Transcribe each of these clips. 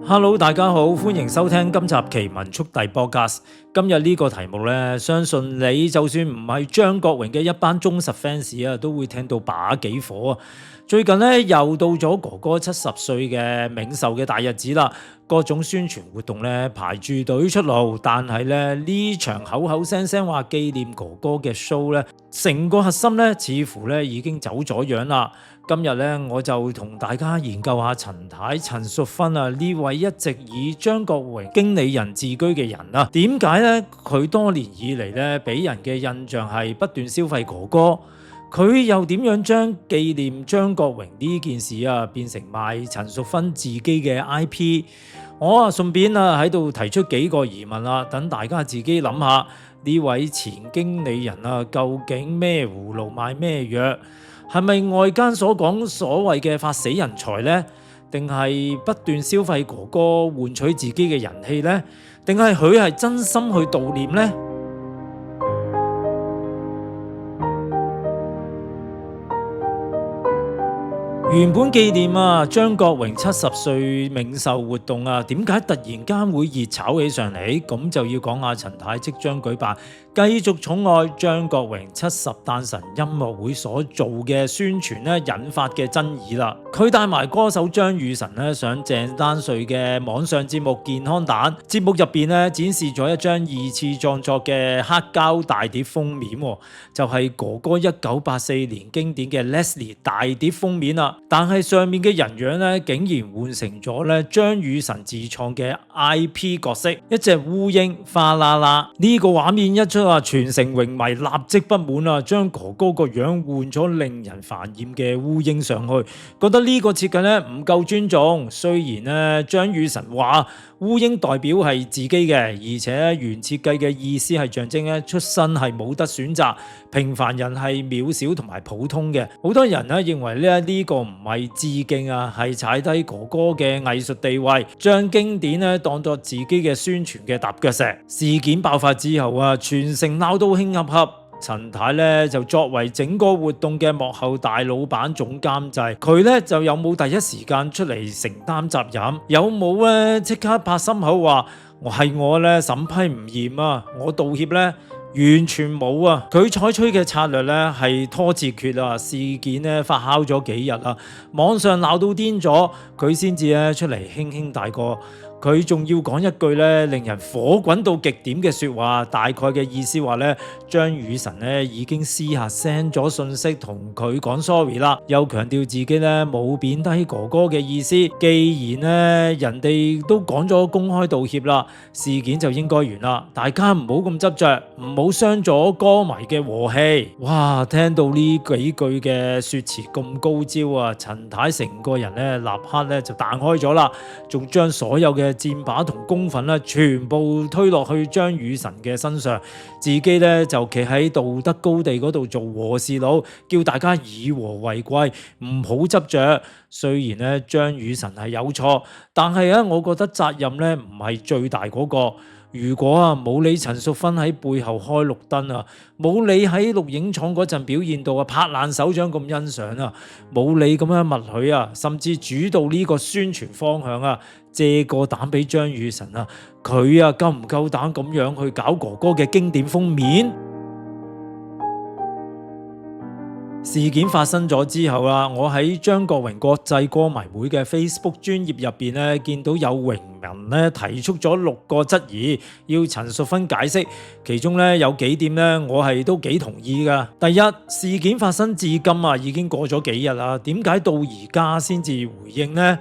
Hello，大家好，歡迎收聽今集奇聞速遞 Podcast。今日呢個題目呢，相信你就算唔係張國榮嘅一班忠實 fans 啊，都會聽到把幾火啊！最近呢，又到咗哥哥70歲嘅冥壽嘅大日子啦，各種宣傳活動呢排住隊出爐，但係呢場口口聲聲話紀念哥哥嘅 show 呢，成個核心呢似乎呢已經走咗樣啦。今日咧，我就同大家研究下陳太陳淑芬啊呢位一直以張國榮經理人自居嘅人啊，點解咧佢多年以嚟咧俾人嘅印象係不斷消費哥哥？佢又點樣將紀念張國榮呢件事啊變成賣陳淑芬自己嘅 IP？ 我順便喺度提出幾個疑問啦，等大家自己諗下呢位前經理人啊究竟咩葫蘆賣咩藥？係咪外間所講所謂嘅發死人財呢？定係不斷消費哥哥換取自己嘅人氣呢？定係佢係真心去悼念呢？原本紀念張國榮70歲冥壽活動啊，點解突然間會熱炒起上嚟？咁就要講下陳太即將舉辦繼續寵愛張國榮70誕辰音樂會所做嘅宣傳引發嘅爭議啦。佢帶埋歌手張雨晨上鄭丹瑞嘅網上節目《健康蛋》，節目入邊展示咗一張二次創作嘅黑膠大碟封面，就係哥哥1984年經典嘅 Leslie 大碟封面啦。但係上面嘅人樣竟然換成咗張雨晨自創嘅 IP 角色，一隻烏蠅花啦啦。呢個畫面一出全城泳迷立即不滿啊，將哥哥個樣換咗令人煩厭嘅烏蠅上去，覺得呢個設計唔夠尊重。雖然張雨晨話烏蠅代表係自己嘅，而且原設計嘅意思係象徵出身係冇得選擇，平凡人係渺小同埋普通嘅。好多人認為呢個唔係致敬啊，係踩低哥哥嘅藝術地位，將經典當作自己嘅宣傳嘅踏腳石。事件爆發之後全城鬧到興洽洽。陳太就作為整個活動嘅幕後大老闆總監製，佢就有冇第一時間出嚟承擔責任？有冇即刻拍心口話我審批唔嚴啊，我道歉呢？完全冇啊！佢採取嘅策略係拖字訣啊！事件發酵咗幾日啊，網上鬧到癲咗，佢先至出嚟輕輕帶過。佢仲要講一句令人火滾到極點嘅說話，大概嘅意思話張雨晨已經私下 send 咗信息同佢講 sorry 啦，又強調自己冇貶低哥哥嘅意思。既然人哋都講咗公開道歉啦，事件就應該完啦，大家唔好咁執着，唔好傷咗歌迷嘅和氣。哇！聽到呢幾句嘅說辭咁高招啊，陳太成個人立刻就彈開咗啦，仲將所有嘅箭靶同公憤全部推落去張雨晨嘅身上，自己就企喺道德高地嗰度做和事佬，叫大家以和為貴，唔好執着。雖然張雨晨係有錯，但係我覺得責任唔係最大嗰個。如果冇你陳淑芬喺背後開綠燈冇你喺錄影廠嗰陣表現到拍爛手掌咁欣賞冇你咁樣默許甚至主導呢個宣傳方向借個膽俾張雨晨佢夠唔夠膽咁樣去搞哥哥嘅經典封面？事件發生咗之後我喺張國榮國際歌迷會嘅 Facebook 專頁入邊見到有榮民提出咗6個質疑，要陳淑芬解釋。其中有幾點我係都幾同意噶。第一，事件發生至今已經過咗幾日啦，點解到而家先至回應呢？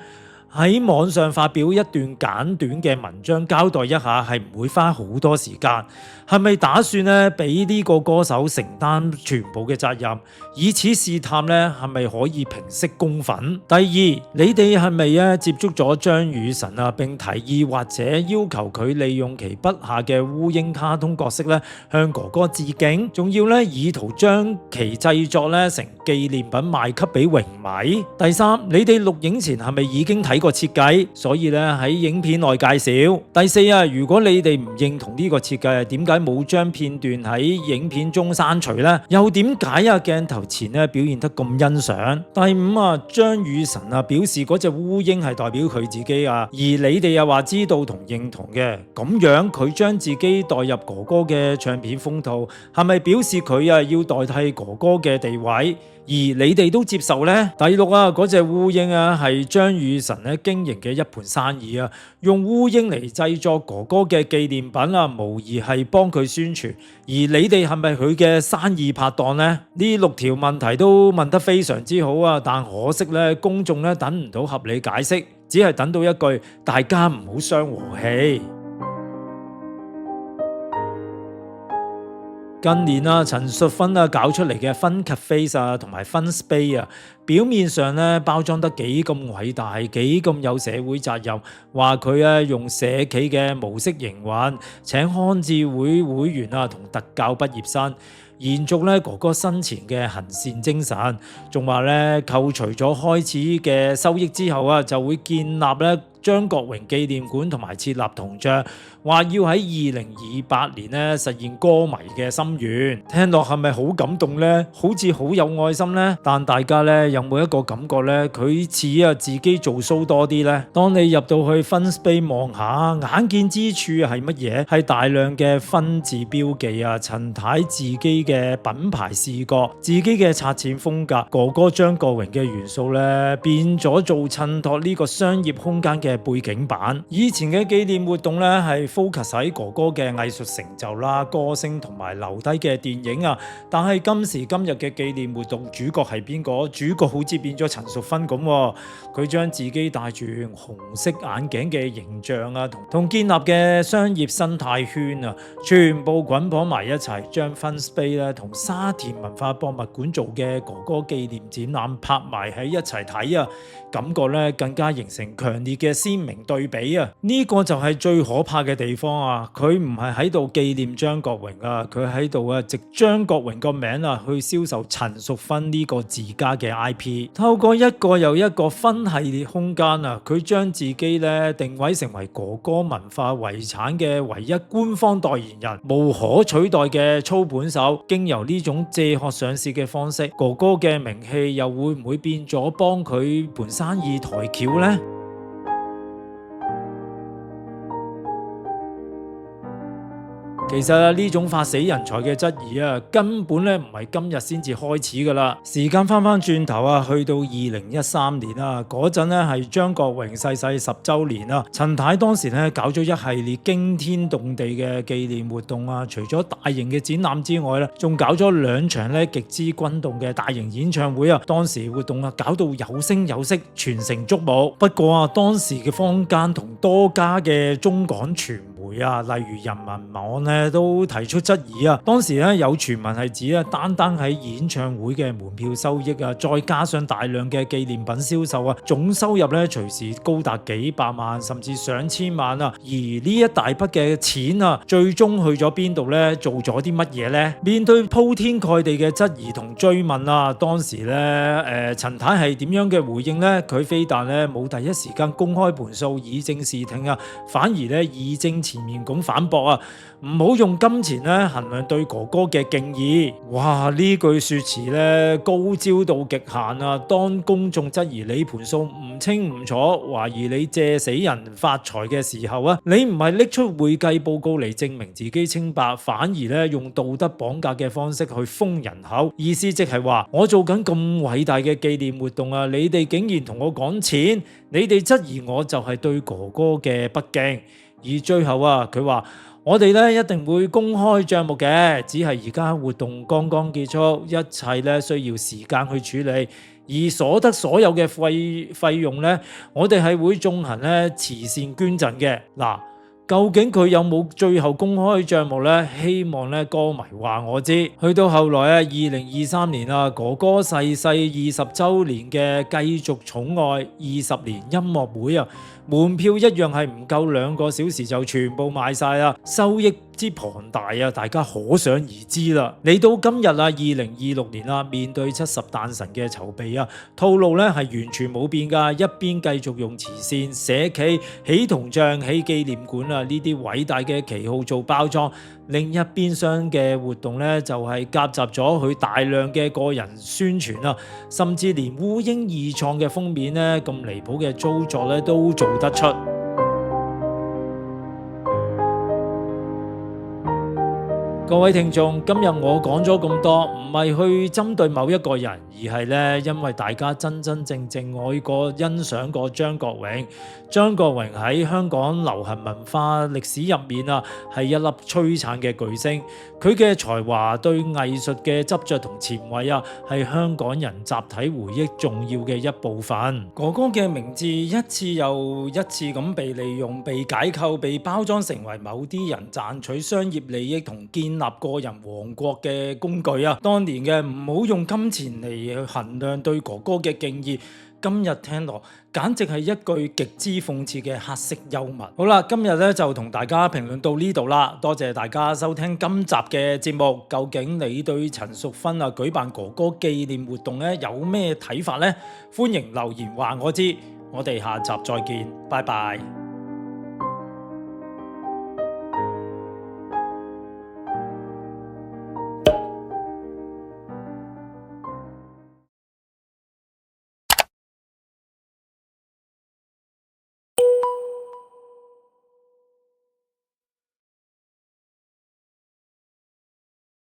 喺網上發表一段簡短嘅文章交代一下，係唔會花好多時間。係咪打算俾呢個歌手承擔全部嘅責任，以此試探係咪可以平息公憤？第二，你哋係咪接觸咗張雨晨並提議或者要求佢利用其筆下嘅烏蠅卡通角色向哥哥致敬，仲要意圖將其製作成紀念品賣給俾榮迷？第三，你哋錄影前係咪已經睇個設計，所以咧喺影片內介紹。第四啊，如果你哋唔認同呢個設計，點解冇將片段喺影片中刪除呢？又點解啊鏡頭前咧表現得咁欣賞？第五啊，張雨晨啊表示嗰隻烏蠅係代表佢自己啊，而你哋又話知道同認同嘅，咁樣佢將自己代入哥哥嘅唱片封套，係咪表示佢啊要代替哥哥嘅地位？而你哋都接受呢？第六啊，嗰隻烏蠅啊係張雨晨咧經營嘅一盤生意啊，用烏蠅嚟製作哥哥嘅紀念品啊，無疑係幫佢宣傳。而你哋係咪佢嘅生意拍檔呢？呢六條問題都問得非常之好啊，但可惜咧，公眾咧等唔到合理解釋，只係等到一句大家唔好傷和氣。近年啊，陳淑芬啊搞出嚟嘅 Fun Cafe 啊，同埋 Fun Space 啊，表面上咧包裝得幾咁偉大，幾咁有社會責任，話佢啊用社企嘅模式營運，請康智會會員啊同特教畢業生，延續咧哥哥生前嘅行善精神，仲話咧扣除咗開始嘅收益之後啊，就會建立咧張國榮紀念館同埋設立銅像，話要喺2028年咧實現歌迷嘅心願。聽落係咪好感動呢？好似好有愛心呢？但大家咧有冇一個感覺呢？佢似啊自己做 show 多啲呢？當你入到去 Fun Space 望下，眼見之處係乜嘢？係大量嘅分字標記啊，陳太自己嘅品牌視覺，自己嘅策展風格，哥哥張國榮嘅元素咧變咗做襯托呢個商業空間嘅背景板。以前嘅紀念活動咧係 focus 喺哥哥嘅藝術成就啦、歌聲同埋留低嘅電影啊，但係今時今日嘅紀念活動主角係邊個？主角好似變咗陳淑芬咁，佢將自己戴住紅色眼鏡嘅形象啊，同建立嘅商業生態圈啊，全部捆綁埋一齊，將 Fun Space 咧同沙田文化博物館做嘅哥哥紀念展覽拍埋喺一齊睇啊，感覺咧更加形成強烈嘅鮮明對比啊！呢個就係最可怕嘅地方啊！佢唔係喺度紀念張國榮啊，佢喺度啊藉張國榮個名啊去銷售陳淑芬呢個自家嘅 IP， 透過一個又一個分系列空間啊，佢將自己咧定位成為哥哥文化遺產嘅唯一官方代言人，無可取代嘅操盤手。經由呢種借殼上市嘅方式，哥哥嘅名氣又會唔會變咗幫佢盤生意抬轎呢？其實呢種發死人財嘅質疑啊，根本咧唔係今日先至開始噶啦。時間翻轉頭啊，去到2013年啊，嗰陣咧係張國榮逝世10週年啊。陳太當時咧搞咗一系列驚天動地嘅紀念活動啊，除咗大型嘅展覽之外咧，仲搞咗2場咧極之轟動嘅大型演唱會啊。當時活動啊搞到有聲有色，全城矚目。不過啊，當時嘅坊間同多家嘅中港傳媒啊，例如人民網咧，都提出質疑啊！當時咧有傳聞係指咧，單喺演唱會嘅門票收益啊，再加上大量嘅紀念品銷售啊，總收入咧隨時高達幾百萬甚至上千萬啊！而呢一大筆嘅錢啊，最終去咗邊度咧？做咗啲乜嘢咧？面對鋪天蓋地嘅質疑同追問啊，當時咧陳太係點樣嘅回應咧？佢非但咧冇第一時間公開盤數以正視聽啊，反而咧義正前面咁反駁啊，唔好用金錢咧衡量對哥哥嘅敬意。哇！呢句說辭咧高招到極限啊！當公眾質疑你盤數唔清唔楚，懷疑你借死人發財嘅時候啊，你唔係拎出會計報告嚟證明自己清白，反而咧用道德綁架嘅方式去封人口，意思即係話我做緊咁偉大嘅紀念活動啊，你哋竟然同我講錢，你哋質疑我就係對哥哥嘅不敬。而最後啊，佢話我哋咧一定會公開帳目嘅，只係而家活動剛剛結束，一切咧需要時間去處理，而所得所有嘅費用咧，我哋係會進行咧慈善捐贈嘅。嗱，究竟佢有冇最後公開帳目呢？希望咧歌迷話我知。去到後來啊，2023年啊，哥哥逝世20週年嘅繼續寵愛20年音樂會啊，門票一樣係唔夠2個小時就全部賣晒啦，收益之龐大啊，大家可想而知啦。嚟到今日啊，2026年啦，面對70誕辰嘅籌備啊，套路咧係完全冇變㗎，一邊繼續用慈善、社企、起銅像、起紀念館啊呢啲偉大嘅旗號做包裝，另一邊廂嘅活動咧就係夾雜咗佢大量嘅個人宣傳啊，甚至連烏蠅二創嘅封面咧咁離譜嘅操作咧都做得出。各位聽眾，今日我講咗咁多，唔係去針對某一個人，而係咧因為大家真真正正愛過、欣賞過張國榮。張國榮喺香港流行文化歷史入面啊，係一粒璀璨嘅巨星。佢嘅才華、對藝術嘅執着同前衛啊，係香港人集體回憶重要嘅一部分。哥哥嘅名字一次又一次咁被利用、被解構、被包裝成為某啲人賺取商業利益同建立個人王國嘅工具啊！當年嘅唔好用金錢嚟去衡量對哥哥嘅敬意，今日聽落簡直係一句極之諷刺嘅黑色幽默。好啦，今日咧就同大家評論到呢度啦，多謝大家收聽今集嘅節目。究竟你對陳淑芬啊舉辦哥哥紀念活動咧有咩睇法呢？歡迎留言話我知，我哋下集再見，拜拜。